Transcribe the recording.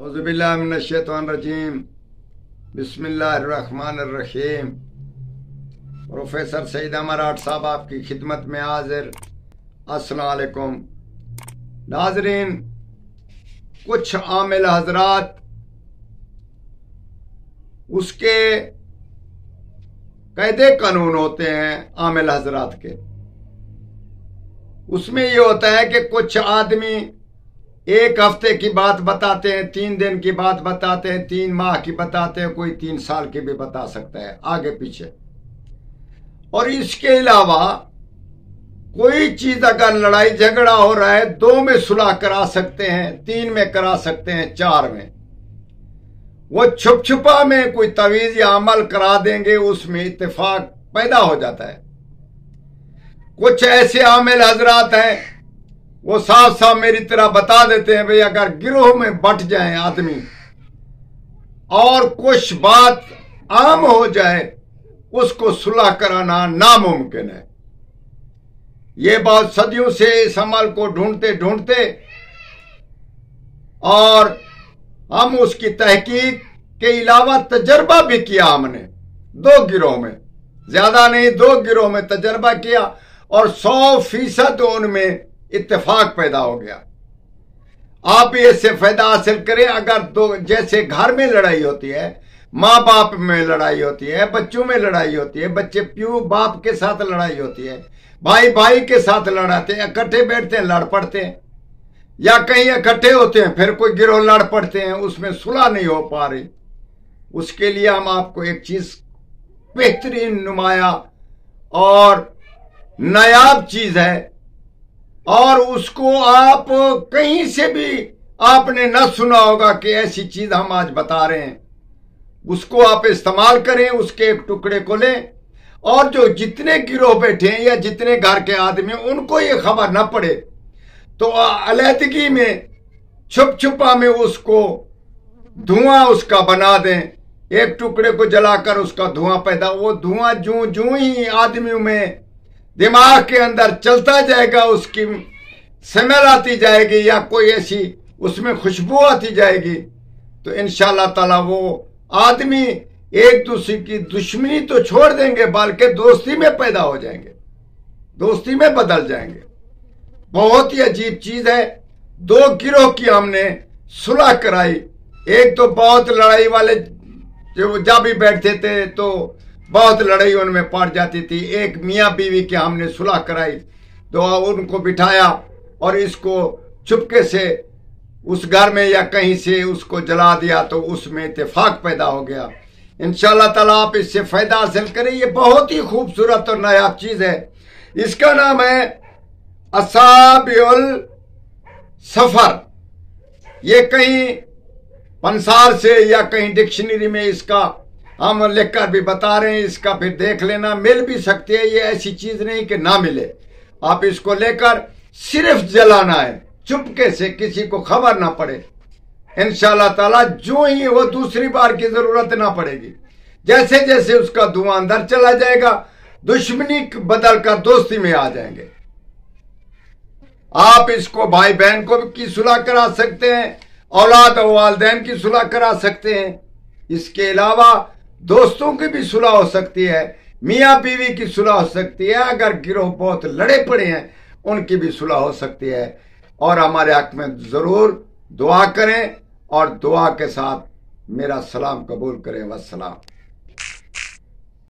औज़ु बिल्लाहि मिनश शैतानिर रजीम बिस्मिल्लाहिर्रहमानिर्रहीम। प्रोफेसर सईद मराठ साहब आपकी खिदमत में हाजिर। अस्सलाम वालेकुम नाज़रीन। कुछ आमिल हजरात उसके कायदे कानून होते हैं आमिल हजरात के। उसमें ये होता है कि कुछ आदमी एक हफ्ते की बात बताते हैं, 3 दिन की बात बताते हैं, 3 माह की बताते हैं, कोई 3 साल की भी बता सकता है आगे पीछे। और इसके अलावा कोई चीज अगर लड़ाई झगड़ा हो रहा है 2 में सुलह करा सकते हैं, 3 में करा सकते हैं, 4 में। वो छुप छुपा में कोई तवीज या अमल करा देंगे, उसमें इत्तेफाक पैदा हो जाता है। कुछ ऐसे आमिल हजरात हैं वो साफ साफ मेरी तरह बता देते हैं भाई अगर गिरोह में बट जाए आदमी और कुछ बात आम हो जाए उसको सुलह कराना नामुमकिन है। ये बात सदियों से इस अमल को ढूंढते ढूंढते और हम उसकी तहकीक के अलावा तजर्बा भी किया। हमने 2 गिरोह में, ज्यादा नहीं 2 गिरोह में तजर्बा किया और 100% उनमें इत्तेफाक पैदा हो गया। आप भी इससे फायदा हासिल करें। अगर 2 जैसे घर में लड़ाई होती है, माँ बाप में लड़ाई होती है, बच्चों में लड़ाई होती है, बच्चे प्यू बाप के साथ लड़ाई होती है, भाई भाई के साथ लड़ाते हैं, इकट्ठे बैठते हैं लड़ पड़ते हैं, या कहीं इकट्ठे होते हैं फिर कोई गिरोह लड़ पड़ते हैं, उसमें सुलह नहीं हो पा रही। उसके लिए हम आपको एक चीज बेहतरीन नुमाया और नायाब चीज है और उसको आप कहीं से भी आपने न सुना होगा कि ऐसी चीज हम आज बता रहे हैं। उसको आप इस्तेमाल करें, उसके एक टुकड़े को लें और जो जितने गिरोह बैठे हैं या जितने घर के आदमी उनको ये खबर न पड़े तो अलहदगी में छुप छुपा में उसको धुआं उसका बना दें। एक टुकड़े को जलाकर उसका धुआं पैदा, वो धुआं जूं ही आदमियों में दिमाग के अंदर चलता जाएगा, उसकी स्मेल आती जाएगी या कोई ऐसी उसमें खुशबू आती जाएगी तो इंशाअल्लाह ताला वो आदमी एक दूसरे की दुश्मनी तो छोड़ देंगे बल्कि दोस्ती में पैदा हो जाएंगे, दोस्ती में बदल जाएंगे। बहुत ही अजीब चीज है। 2 गिरोह की हमने सुलह कराई। एक तो बहुत लड़ाई वाले जो जब भी बैठते थे तो बहुत लड़ाई उनमें पड़ जाती थी। एक मियाँ बीवी की हमने सुलह कराई तो उनको बिठाया और इसको चुपके से उस घर में या कहीं से उसको जला दिया तो उसमें इत्तेफाक पैदा हो गया। इंशाअल्लाह ताला आप इससे फायदा हासिल करें। ये बहुत ही खूबसूरत और नायाब चीज है। इसका नाम है असाबिउल सफर। ये कहीं पंसार से या कहीं डिक्शनरी में इसका हम लिखकर भी बता रहे हैं, इसका फिर देख लेना, मिल भी सकती है। ये ऐसी चीज नहीं कि ना मिले। आप इसको लेकर सिर्फ जलाना है चुपके से, किसी को खबर ना पड़े। इंशाअल्लाह ताला जो ही वो दूसरी बार की जरूरत ना पड़ेगी। जैसे जैसे उसका धुआं अंदर चला जाएगा दुश्मनी बदल कर दोस्ती में आ जाएंगे। आप इसको भाई बहन को की सुलह करा सकते हैं, औलाद और वालिदैन की सुलह करा सकते हैं। इसके अलावा दोस्तों की भी सुलह हो सकती है, मियाँ बीवी की सुलह हो सकती है, अगर गिरोह बहुत लड़े पड़े हैं उनकी भी सुलह हो सकती है। और हमारे हक में जरूर दुआ करें और दुआ के साथ मेरा सलाम कबूल करें। वस्सलाम।